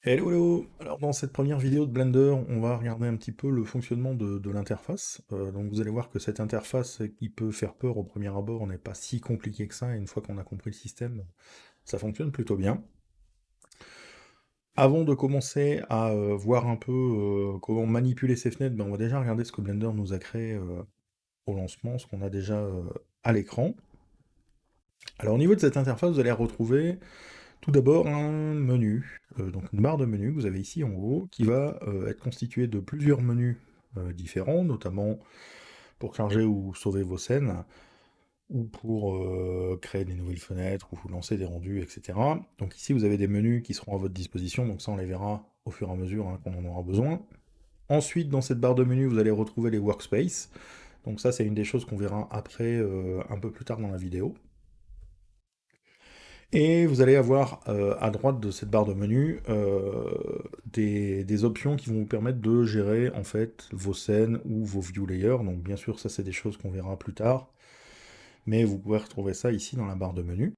Hello, hello! Alors dans cette première vidéo de Blender, on va regarder un petit peu le fonctionnement de l'interface. Donc vous allez voir que cette interface qui peut faire peur au premier abord n'est pas si compliquée que ça, et une fois qu'on a compris le système, ça fonctionne plutôt bien. Avant de commencer à voir un peu comment manipuler ces fenêtres, ben, on va déjà regarder ce que Blender nous a créé au lancement, ce qu'on a déjà à l'écran. Alors au niveau de cette interface, vous allez retrouver tout d'abord un menu, donc une barre de menu que vous avez ici en haut, qui va être constituée de plusieurs menus différents, notamment pour charger ou sauver vos scènes, ou pour créer des nouvelles fenêtres, ou vous lancer des rendus, etc. Donc ici vous avez des menus qui seront à votre disposition, donc ça on les verra au fur et à mesure hein, qu'on en aura besoin. Ensuite, dans cette barre de menu, vous allez retrouver les workspaces. Donc ça c'est une des choses qu'on verra après, un peu plus tard dans la vidéo. Et vous allez avoir à droite de cette barre de menu des options qui vont vous permettre de gérer en fait vos scènes ou vos view layers. Donc bien sûr ça c'est des choses qu'on verra plus tard, mais vous pouvez retrouver ça ici dans la barre de menu.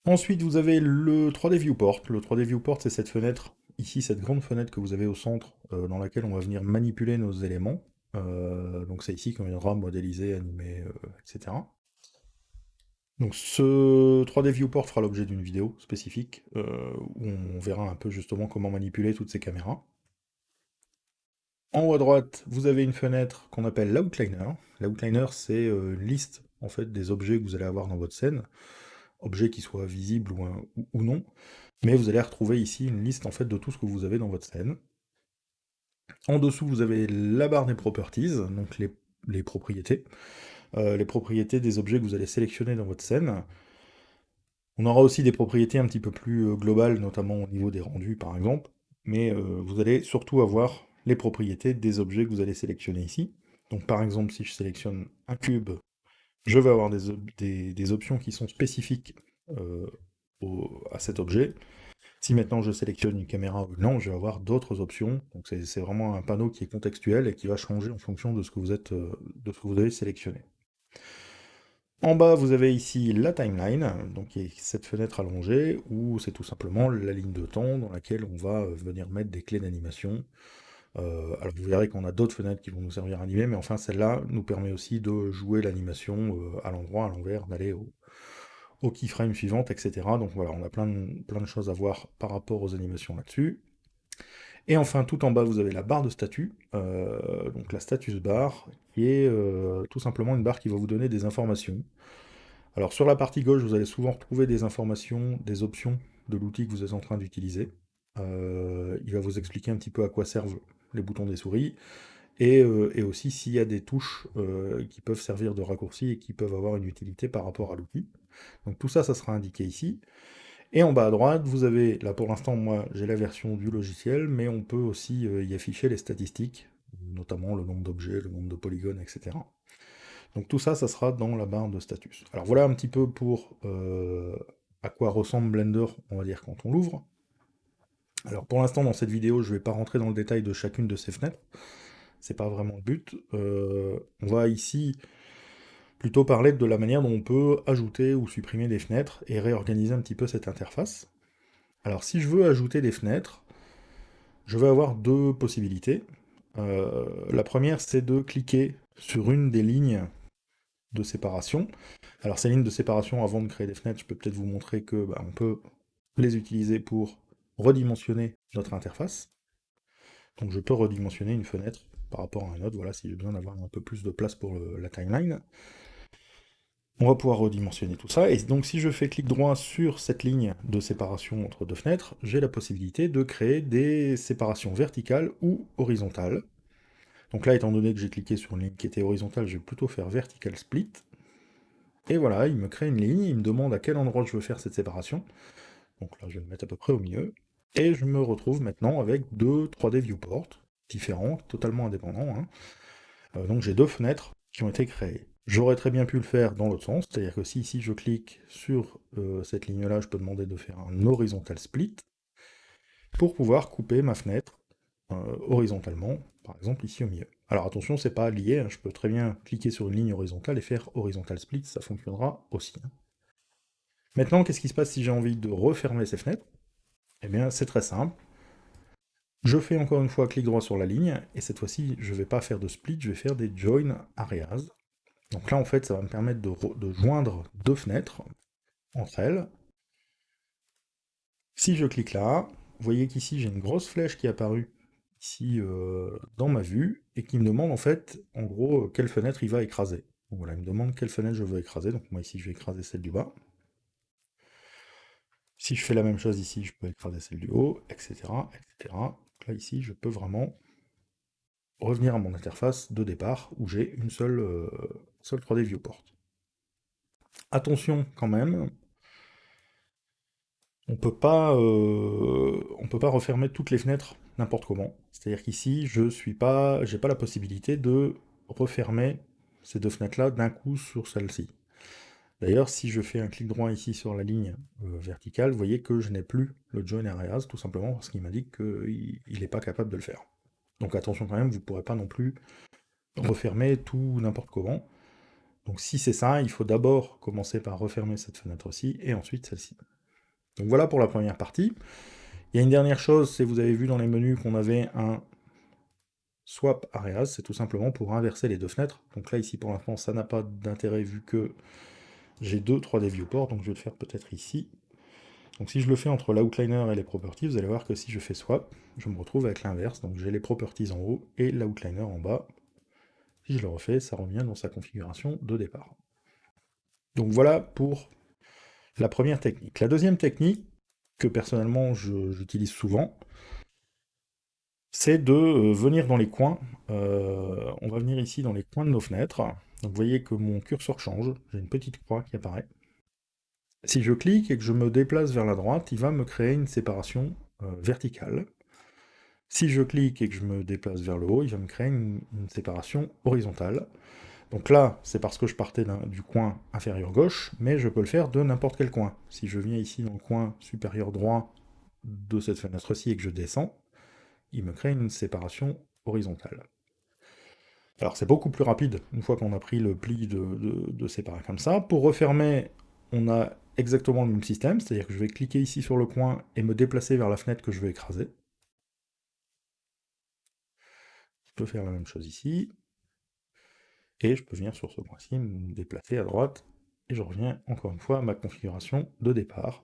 Ensuite vous avez le 3D Viewport. Le 3D Viewport c'est cette fenêtre, ici cette grande fenêtre que vous avez au centre dans laquelle on va venir manipuler nos éléments. Donc c'est ici qu'on viendra modéliser, animer, etc. Donc ce 3D Viewport fera l'objet d'une vidéo spécifique où on verra un peu justement comment manipuler toutes ces caméras. En haut à droite, vous avez une fenêtre qu'on appelle l'Outliner. L'Outliner, c'est une liste en fait des objets que vous allez avoir dans votre scène, objets qui soient visibles ou non, mais vous allez retrouver ici une liste en fait de tout ce que vous avez dans votre scène. En dessous, vous avez la barre des properties, donc les propriétés. Les propriétés des objets que vous allez sélectionner dans votre scène. On aura aussi des propriétés un petit peu plus globales, notamment au niveau des rendus par exemple, mais vous allez surtout avoir les propriétés des objets que vous allez sélectionner ici. Donc par exemple, si je sélectionne un cube, je vais avoir des options qui sont spécifiques à cet objet. Si maintenant je sélectionne une caméra ou non, je vais avoir d'autres options. Donc c'est vraiment un panneau qui est contextuel et qui va changer en fonction de ce que vous de ce que vous avez sélectionné. En bas, vous avez ici la timeline, donc qui est cette fenêtre allongée, où c'est tout simplement la ligne de temps dans laquelle on va venir mettre des clés d'animation. Alors vous verrez qu'on a d'autres fenêtres qui vont nous servir à animer, mais enfin celle-là nous permet aussi de jouer l'animation à l'endroit, à l'envers, d'aller au keyframe suivante, etc. Donc voilà, on a plein de choses à voir par rapport aux animations là-dessus. Et enfin, tout en bas, vous avez la barre de statut, donc la status bar, qui est tout simplement une barre qui va vous donner des informations. Alors sur la partie gauche, vous allez souvent retrouver des informations, des options de l'outil que vous êtes en train d'utiliser. Il va vous expliquer un petit peu à quoi servent les boutons des souris, et aussi s'il y a des touches qui peuvent servir de raccourci et qui peuvent avoir une utilité par rapport à l'outil. Donc tout ça, ça sera indiqué ici. Et en bas à droite, vous avez, là pour l'instant, moi j'ai la version du logiciel, mais on peut aussi y afficher les statistiques, notamment le nombre d'objets, le nombre de polygones, etc. Donc tout ça, ça sera dans la barre de status. Alors voilà un petit peu pour à quoi ressemble Blender, on va dire, quand on l'ouvre. Alors pour l'instant, dans cette vidéo, je ne vais pas rentrer dans le détail de chacune de ces fenêtres, c'est pas vraiment le but. On va ici plutôt parler de la manière dont on peut ajouter ou supprimer des fenêtres et réorganiser un petit peu cette interface. Alors si je veux ajouter des fenêtres, je vais avoir deux possibilités. La première, c'est de cliquer sur une des lignes de séparation. Alors ces lignes de séparation, avant de créer des fenêtres, je peux peut-être vous montrer que on peut les utiliser pour redimensionner notre interface. Donc je peux redimensionner une fenêtre par rapport à une autre, voilà, si j'ai besoin d'avoir un peu plus de place pour la timeline. On va pouvoir redimensionner tout ça, et donc si je fais clic droit sur cette ligne de séparation entre deux fenêtres, j'ai la possibilité de créer des séparations verticales ou horizontales. Donc là, étant donné que j'ai cliqué sur une ligne qui était horizontale, je vais plutôt faire vertical split. Et voilà, il me crée une ligne, il me demande à quel endroit je veux faire cette séparation. Donc là, je vais le mettre à peu près au milieu. Et je me retrouve maintenant avec deux 3D viewports différents, totalement indépendants. Hein. Donc j'ai deux fenêtres qui ont été créées. J'aurais très bien pu le faire dans l'autre sens, c'est-à-dire que si ici je clique sur cette ligne-là, je peux demander de faire un horizontal split pour pouvoir couper ma fenêtre horizontalement, par exemple ici au milieu. Alors attention, c'est pas lié, hein, je peux très bien cliquer sur une ligne horizontale et faire horizontal split, ça fonctionnera aussi. Hein. Maintenant, qu'est-ce qui se passe si j'ai envie de refermer ces fenêtres? Eh bien, c'est très simple. Je fais encore une fois clic droit sur la ligne, et cette fois-ci, je ne vais pas faire de split, je vais faire des join areas. Donc là, en fait, ça va me permettre de joindre deux fenêtres entre elles. Si je clique là, vous voyez qu'ici, j'ai une grosse flèche qui est apparue ici dans ma vue, et qui me demande en fait, en gros, quelle fenêtre il va écraser. Donc voilà, il me demande quelle fenêtre je veux écraser, donc moi ici, je vais écraser celle du bas. Si je fais la même chose ici, je peux écraser celle du haut, etc., etc. Donc là, ici, je peux vraiment revenir à mon interface de départ où j'ai une seule 3D viewport. Attention quand même, on peut pas refermer toutes les fenêtres n'importe comment. C'est-à-dire qu'ici, j'ai pas la possibilité de refermer ces deux fenêtres-là d'un coup sur celle-ci. D'ailleurs, si je fais un clic droit ici sur la ligne verticale, vous voyez que je n'ai plus le Join Areas, tout simplement parce qu'il m'indique qu'il n'est pas capable de le faire. Donc attention quand même, vous ne pourrez pas non plus refermer tout n'importe comment. Donc si c'est ça, il faut d'abord commencer par refermer cette fenêtre-ci, et ensuite celle-ci. Donc voilà pour la première partie. Il y a une dernière chose, c'est vous avez vu dans les menus qu'on avait un swap areas, c'est tout simplement pour inverser les deux fenêtres. Donc là ici pour l'instant ça n'a pas d'intérêt vu que j'ai deux 3D viewports, donc je vais le faire peut-être ici. Donc si je le fais entre l'outliner et les properties, vous allez voir que si je fais swap, je me retrouve avec l'inverse, donc j'ai les properties en haut et l'outliner en bas. Si je le refais, ça revient dans sa configuration de départ. Donc voilà pour la première technique. La deuxième technique, que personnellement j'utilise souvent, c'est de venir dans les coins. On va venir ici dans les coins de nos fenêtres. Donc vous voyez que mon curseur change, j'ai une petite croix qui apparaît. Si je clique et que je me déplace vers la droite, il va me créer une séparation verticale. Si je clique et que je me déplace vers le haut, il va me créer une séparation horizontale. Donc là, c'est parce que je partais du coin inférieur gauche, mais je peux le faire de n'importe quel coin. Si je viens ici dans le coin supérieur droit de cette fenêtre-ci et que je descends, il me crée une séparation horizontale. Alors c'est beaucoup plus rapide une fois qu'on a pris le pli de séparer comme ça. Pour refermer, on a exactement le même système, c'est-à-dire que je vais cliquer ici sur le coin et me déplacer vers la fenêtre que je veux écraser. Je peux faire la même chose ici. Et je peux venir sur ce point-ci, me déplacer à droite, et je reviens encore une fois à ma configuration de départ.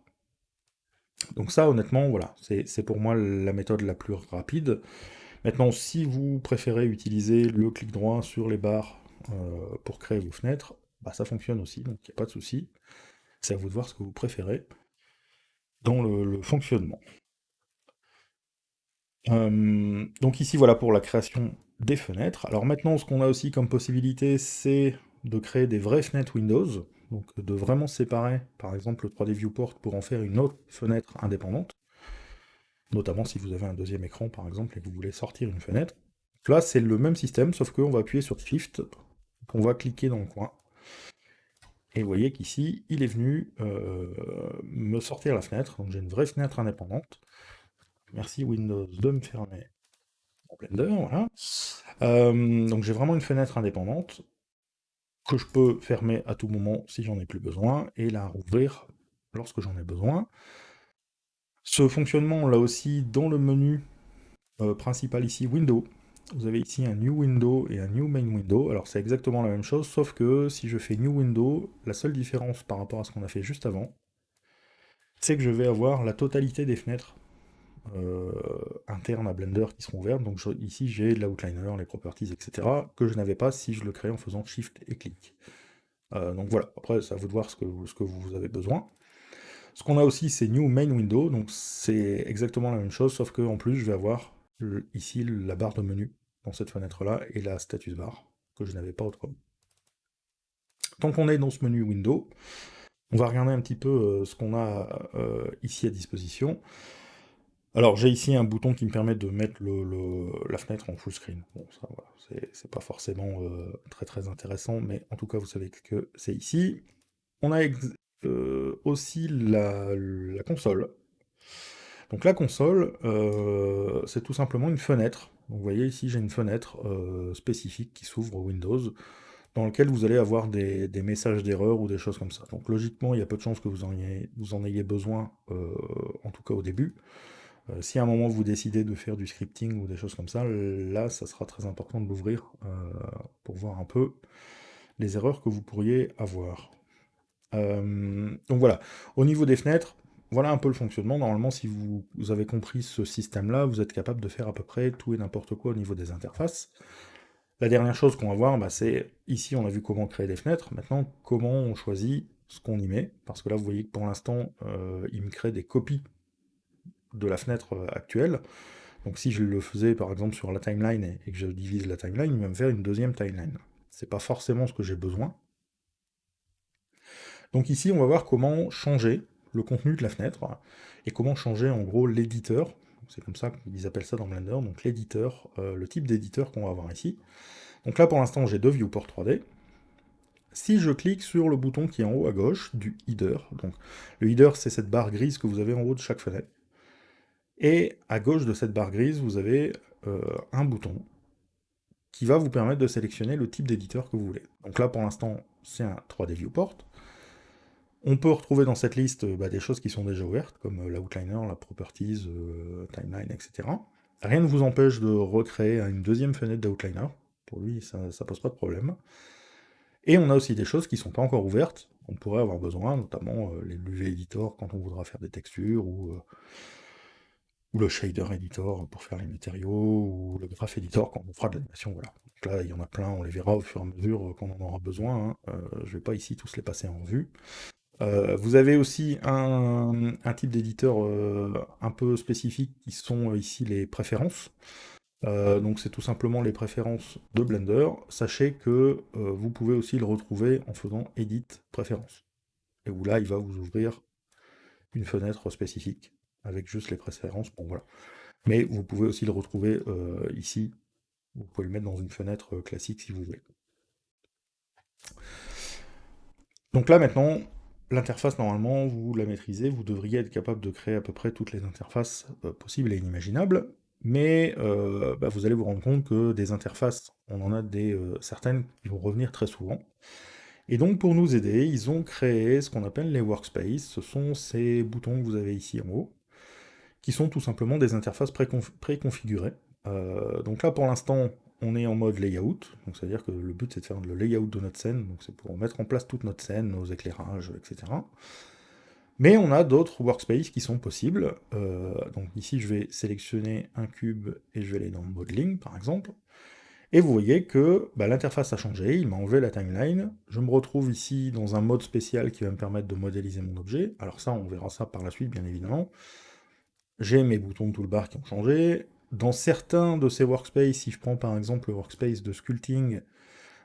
Donc ça, honnêtement, voilà, c'est pour moi la méthode la plus rapide. Maintenant, si vous préférez utiliser le clic droit sur les barres pour créer vos fenêtres, bah, ça fonctionne aussi, donc il n'y a pas de souci. C'est à vous de voir ce que vous préférez dans le fonctionnement. Donc ici, voilà pour la création des fenêtres. Alors maintenant, ce qu'on a aussi comme possibilité, c'est de créer des vraies fenêtres Windows, donc de vraiment séparer, par exemple, le 3D Viewport pour en faire une autre fenêtre indépendante, notamment si vous avez un deuxième écran, par exemple, et que vous voulez sortir une fenêtre. Donc là, c'est le même système, sauf qu'on va appuyer sur Shift, on va cliquer dans le coin, et vous voyez qu'ici, il est venu me sortir la fenêtre, donc j'ai une vraie fenêtre indépendante. Merci Windows de me fermer mon Blender, voilà. Donc j'ai vraiment une fenêtre indépendante que je peux fermer à tout moment si j'en ai plus besoin et la rouvrir lorsque j'en ai besoin. Ce fonctionnement, on l'a aussi dans le menu principal ici, Window. Vous avez ici un New Window et un New Main Window. Alors c'est exactement la même chose, sauf que si je fais New Window, la seule différence par rapport à ce qu'on a fait juste avant, c'est que je vais avoir la totalité des fenêtres internes à Blender qui seront ouvertes. Donc ici j'ai l'outliner, les properties, etc. que je n'avais pas si je le créais en faisant Shift et clic. Donc voilà, après c'est à vous de voir ce que vous avez besoin. Ce qu'on a aussi c'est New Main Window, donc c'est exactement la même chose, sauf que en plus je vais avoir ici la barre de menu dans cette fenêtre-là et la status bar que je n'avais pas autrement. Tant qu'on est dans ce menu Window, on va regarder un petit peu ce qu'on a ici à disposition. Alors j'ai ici un bouton qui me permet de mettre la fenêtre en full screen. Bon, ça voilà, c'est pas forcément très très intéressant, mais en tout cas vous savez que c'est ici. On a aussi la console. Donc la console, c'est tout simplement une fenêtre. Donc vous voyez ici j'ai une fenêtre spécifique qui s'ouvre Windows. dans lequel vous allez avoir des messages d'erreur ou des choses comme ça. Donc logiquement, il y a peu de chances que vous en ayez besoin, en tout cas au début. Si à un moment vous décidez de faire du scripting ou des choses comme ça, là, ça sera très important de l'ouvrir pour voir un peu les erreurs que vous pourriez avoir. Donc voilà, au niveau des fenêtres, voilà un peu le fonctionnement. Normalement, si vous avez compris ce système-là, vous êtes capable de faire à peu près tout et n'importe quoi au niveau des interfaces. La dernière chose qu'on va voir, bah, c'est, ici on a vu comment créer des fenêtres, maintenant comment on choisit ce qu'on y met, parce que là vous voyez que pour l'instant, il me crée des copies de la fenêtre actuelle. Donc si je le faisais par exemple sur la timeline et que je divise la timeline, il va me faire une deuxième timeline. C'est pas forcément ce que j'ai besoin. Donc ici, on va voir comment changer le contenu de la fenêtre et comment changer en gros l'éditeur. C'est comme ça qu'ils appellent ça dans Blender, donc l'éditeur, le type d'éditeur qu'on va avoir ici. Donc là pour l'instant j'ai deux viewports 3D. Si je clique sur le bouton qui est en haut à gauche du header, donc le header c'est cette barre grise que vous avez en haut de chaque fenêtre, et à gauche de cette barre grise vous avez un bouton qui va vous permettre de sélectionner le type d'éditeur que vous voulez. Donc là pour l'instant c'est un 3D viewport. On peut retrouver dans cette liste des choses qui sont déjà ouvertes, comme l'outliner, la properties, timeline, etc. Rien ne vous empêche de recréer une deuxième fenêtre d'outliner. Pour lui, ça pose pas de problème. Et on a aussi des choses qui sont pas encore ouvertes, on pourrait avoir besoin, notamment les UV editor quand on voudra faire des textures, ou le shader editor pour faire les matériaux, ou le graph editor quand on fera de l'animation, voilà. Donc là, il y en a plein, on les verra au fur et à mesure qu'on en aura besoin, hein. Je vais pas ici tous les passer en revue. Vous avez aussi un type d'éditeur un peu spécifique qui sont ici les préférences. Donc c'est tout simplement les préférences de Blender. Sachez que vous pouvez aussi le retrouver en faisant Edit préférences. Et où là, il va vous ouvrir une fenêtre spécifique avec juste les préférences. Bon voilà. Mais vous pouvez aussi le retrouver ici. Vous pouvez le mettre dans une fenêtre classique si vous voulez. Donc là maintenant, l'interface normalement, vous la maîtrisez, vous devriez être capable de créer à peu près toutes les interfaces possibles et inimaginables, mais vous allez vous rendre compte que des interfaces, on en a certaines qui vont revenir très souvent. Et donc pour nous aider, ils ont créé ce qu'on appelle les workspaces, ce sont ces boutons que vous avez ici en haut, qui sont tout simplement des interfaces préconfigurées. Donc là pour l'instant, on est en mode layout, donc c'est-à-dire que le but c'est de faire le layout de notre scène, donc c'est pour mettre en place toute notre scène, nos éclairages, etc. Mais on a d'autres workspaces qui sont possibles. Donc ici je vais sélectionner un cube et je vais aller dans Modeling par exemple. Et vous voyez que l'interface a changé, il m'a enlevé la timeline. Je me retrouve ici dans un mode spécial qui va me permettre de modéliser mon objet. Alors ça, on verra ça par la suite bien évidemment. J'ai mes boutons de toolbar qui ont changé. Dans certains de ces workspaces, si je prends par exemple le workspace de sculpting,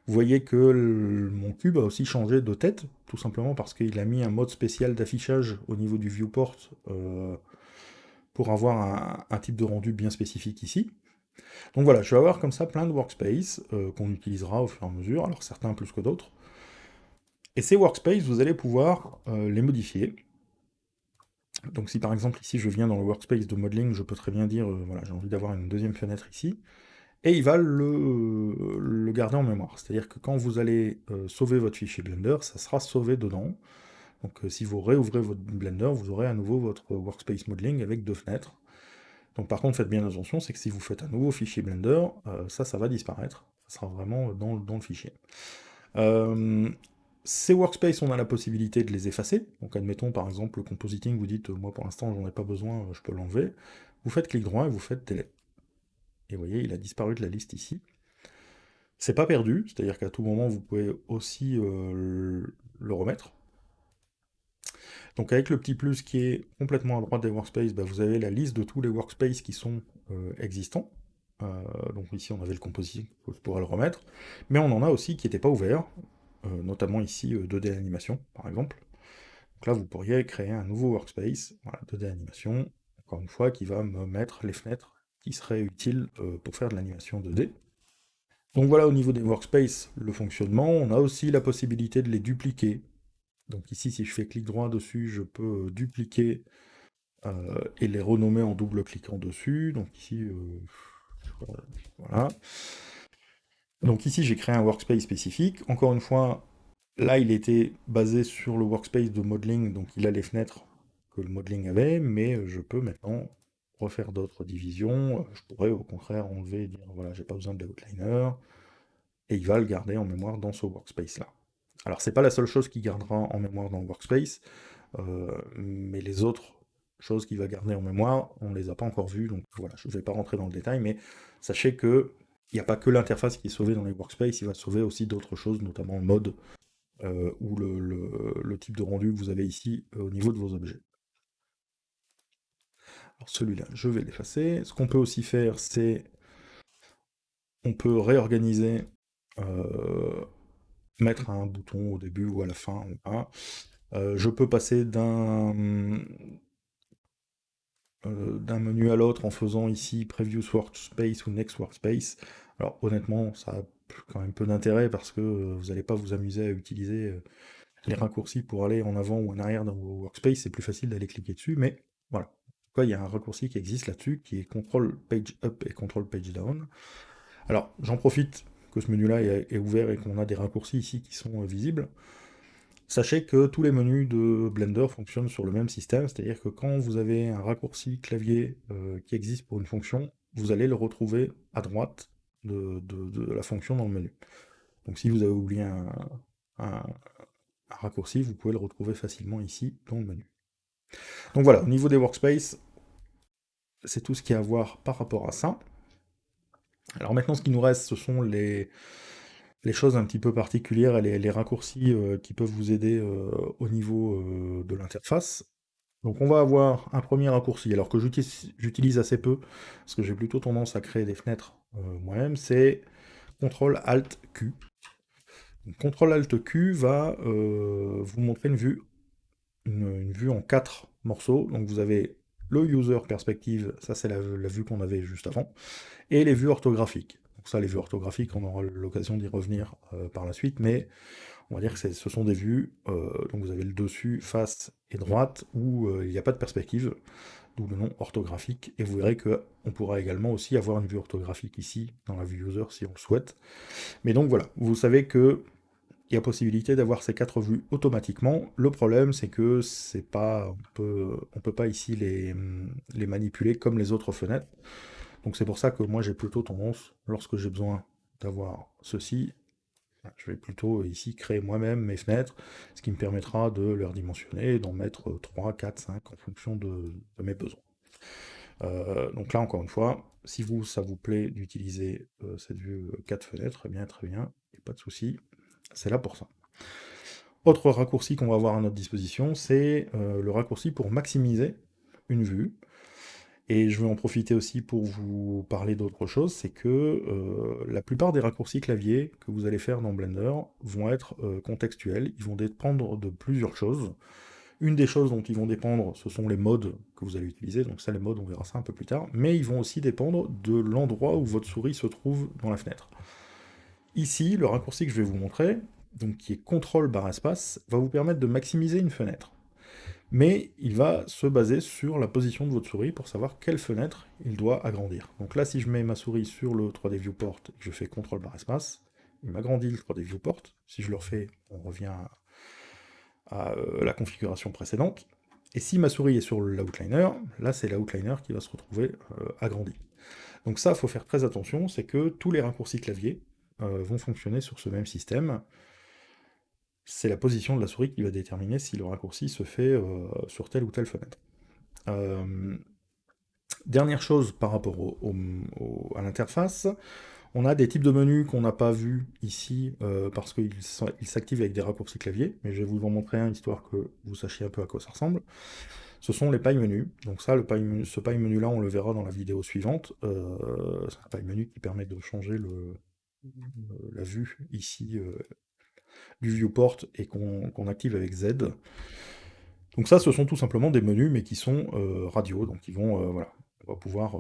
vous voyez que mon cube a aussi changé de tête, tout simplement parce qu'il a mis un mode spécial d'affichage au niveau du viewport pour avoir un type de rendu bien spécifique ici. Donc voilà, je vais avoir comme ça plein de workspaces qu'on utilisera au fur et à mesure, alors certains plus que d'autres. Et ces workspaces, vous allez pouvoir les modifier. Donc si par exemple ici je viens dans le workspace de modeling, je peux très bien dire, voilà, j'ai envie d'avoir une deuxième fenêtre ici, et il va le garder en mémoire. C'est-à-dire que quand vous allez sauver votre fichier Blender, ça sera sauvé dedans. Donc si vous réouvrez votre Blender, vous aurez à nouveau votre workspace modeling avec deux fenêtres. Donc par contre, faites bien attention, c'est que si vous faites un nouveau fichier Blender, ça va disparaître. Ça sera vraiment dans le fichier. Ces workspaces, on a la possibilité de les effacer. Donc admettons par exemple le compositing, vous dites moi pour l'instant j'en ai pas besoin, je peux l'enlever. Vous faites clic droit et vous faites delete. Et vous voyez, il a disparu de la liste ici. C'est pas perdu, c'est-à-dire qu'à tout moment vous pouvez aussi le remettre. Donc avec le petit plus qui est complètement à droite des workspaces, vous avez la liste de tous les workspaces qui sont existants. Donc ici on avait le compositing, je pourrais le remettre. Mais on en a aussi qui n'étaient pas ouverts, notamment ici 2D animation par exemple. Donc là vous pourriez créer un nouveau workspace, voilà, 2D animation, encore une fois, qui va me mettre les fenêtres qui seraient utiles pour faire de l'animation 2D. Donc voilà au niveau des workspaces le fonctionnement, on a aussi la possibilité de les dupliquer. Donc ici si je fais clic droit dessus, je peux dupliquer et les renommer en double cliquant dessus. Donc ici, voilà. Donc ici, j'ai créé un workspace spécifique. Encore une fois, là, il était basé sur le workspace de modeling, donc il a les fenêtres que le modeling avait, mais je peux maintenant refaire d'autres divisions. Je pourrais au contraire enlever et dire, voilà, j'ai pas besoin de outliner, et il va le garder en mémoire dans ce workspace-là. Alors, c'est pas la seule chose qu'il gardera en mémoire dans le workspace, mais les autres choses qu'il va garder en mémoire, on les a pas encore vues, donc voilà, je ne vais pas rentrer dans le détail, mais sachez que il n'y a pas que l'interface qui est sauvée dans les workspaces, il va sauver aussi d'autres choses, notamment le mode ou le type de rendu que vous avez ici au niveau de vos objets. Alors celui-là, je vais l'effacer. Ce qu'on peut aussi faire, c'est on peut réorganiser, mettre un bouton au début ou à la fin. Voilà. Je peux passer d'un menu à l'autre en faisant ici Previous Workspace ou Next Workspace. Alors honnêtement, ça a quand même peu d'intérêt parce que vous n'allez pas vous amuser à utiliser les raccourcis pour aller en avant ou en arrière dans vos workspace, c'est plus facile d'aller cliquer dessus, mais voilà. En tout cas, il y a un raccourci qui existe là-dessus, qui est Control Page Up et Control Page Down. Alors, j'en profite que ce menu-là est ouvert et qu'on a des raccourcis ici qui sont visibles. Sachez que tous les menus de Blender fonctionnent sur le même système, c'est-à-dire que quand vous avez un raccourci clavier qui existe pour une fonction, vous allez le retrouver à droite de la fonction dans le menu. Donc si vous avez oublié un raccourci, vous pouvez le retrouver facilement ici dans le menu. Donc voilà, au niveau des workspaces, c'est tout ce qu'il y a à voir par rapport à ça. Alors maintenant, ce qui nous reste, ce sont les choses un petit peu particulières et les raccourcis qui peuvent vous aider au niveau de l'interface. Donc on va avoir un premier raccourci, alors que j'utilise assez peu, parce que j'ai plutôt tendance à créer des fenêtres moi-même, c'est CTRL-ALT-Q. CTRL-ALT-Q va vous montrer une vue en 4 morceaux. Donc vous avez le user perspective, ça c'est la vue qu'on avait juste avant, et les vues orthographiques. Donc ça, les vues orthographiques, on aura l'occasion d'y revenir par la suite, mais on va dire que ce sont des vues, donc vous avez le dessus, face et droite, où il n'y a pas de perspective, d'où le nom orthographique, et vous verrez qu'on pourra également aussi avoir une vue orthographique ici, dans la vue user, si on le souhaite. Mais donc voilà, vous savez que il y a possibilité d'avoir ces 4 vues automatiquement. Le problème, c'est que c'est pas, on peut pas ici les manipuler comme les autres fenêtres. Donc c'est pour ça que moi j'ai plutôt tendance, lorsque j'ai besoin d'avoir ceci, je vais plutôt ici créer moi-même mes fenêtres, ce qui me permettra de leur dimensionner et d'en mettre 3, 4, 5 en fonction de mes besoins. Donc là, encore une fois, si ça vous plaît d'utiliser cette vue 4 fenêtres, eh bien très bien, il n'y a pas de souci, c'est là pour ça. Autre raccourci qu'on va avoir à notre disposition, c'est le raccourci pour maximiser une vue. Et je vais en profiter aussi pour vous parler d'autre chose, c'est que la plupart des raccourcis clavier que vous allez faire dans Blender vont être contextuels, ils vont dépendre de plusieurs choses. Une des choses dont ils vont dépendre, ce sont les modes que vous allez utiliser, donc ça les modes, on verra ça un peu plus tard, mais ils vont aussi dépendre de l'endroit où votre souris se trouve dans la fenêtre. Ici, le raccourci que je vais vous montrer, donc qui est CTRL/espace, va vous permettre de maximiser une fenêtre. Mais il va se baser sur la position de votre souris pour savoir quelle fenêtre il doit agrandir. Donc là, si je mets ma souris sur le 3D Viewport et que je fais CTRL/espace, il m'agrandit le 3D Viewport. Si je le refais, on revient à la configuration précédente. Et si ma souris est sur l'outliner, là c'est l'outliner qui va se retrouver agrandi. Donc ça, il faut faire très attention, c'est que tous les raccourcis clavier vont fonctionner sur ce même système. C'est la position de la souris qui va déterminer si le raccourci se fait sur telle ou telle fenêtre. Dernière chose par rapport à l'interface, on a des types de menus qu'on n'a pas vus ici parce qu'ils s'activent avec des raccourcis clavier, mais je vais vous en montrer un histoire que vous sachiez un peu à quoi ça ressemble. Ce sont les paille menus. Donc ça, ce paille menu là, on le verra dans la vidéo suivante. C'est un paille menu qui permet de changer la vue ici du viewport et qu'on active avec Z. Donc ça, ce sont tout simplement des menus, mais qui sont radio, donc ils vont, voilà, on va pouvoir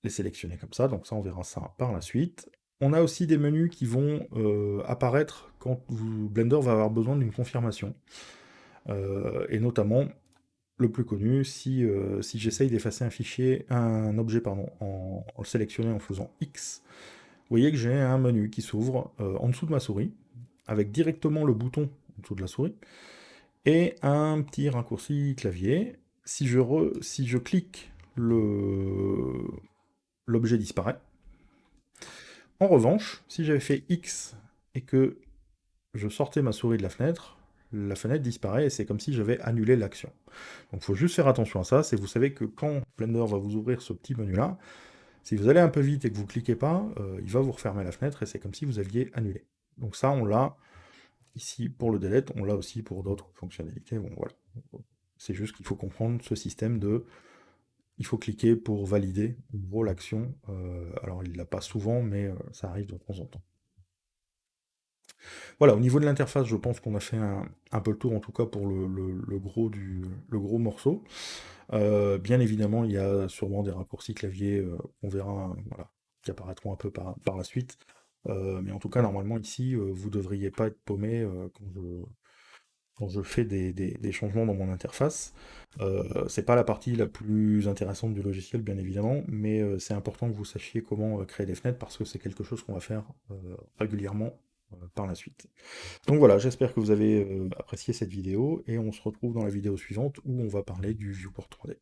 les sélectionner comme ça, donc ça, on verra ça par la suite. On a aussi des menus qui vont apparaître quand Blender va avoir besoin d'une confirmation, et notamment, le plus connu, si j'essaye d'effacer un objet, en le sélectionnant en faisant X, voyez que j'ai un menu qui s'ouvre en dessous de ma souris, avec directement le bouton en dessous de la souris, et un petit raccourci clavier. Si je clique, l'objet disparaît. En revanche, si j'avais fait X et que je sortais ma souris de la fenêtre disparaît et c'est comme si j'avais annulé l'action. Donc il faut juste faire attention à ça, c'est vous savez que quand Blender va vous ouvrir ce petit menu-là, si vous allez un peu vite et que vous ne cliquez pas, il va vous refermer la fenêtre et c'est comme si vous aviez annulé. Donc ça, on l'a ici pour le delete, on l'a aussi pour d'autres fonctionnalités. Bon, voilà. C'est juste qu'il faut comprendre ce système de... Il faut cliquer pour valider en gros l'action. Alors il ne l'a pas souvent, mais ça arrive de temps en temps. Voilà, au niveau de l'interface, je pense qu'on a fait un peu le tour, en tout cas pour le gros morceau. Bien évidemment, il y a sûrement des raccourcis clavier qu'on verra, voilà, qui apparaîtront un peu par la suite. Mais en tout cas, normalement, ici, vous ne devriez pas être paumé quand je fais des changements dans mon interface. C'est pas la partie la plus intéressante du logiciel, bien évidemment, mais c'est important que vous sachiez comment créer des fenêtres parce que c'est quelque chose qu'on va faire régulièrement par la suite. Donc voilà, j'espère que vous avez apprécié cette vidéo et on se retrouve dans la vidéo suivante où on va parler du viewport 3D.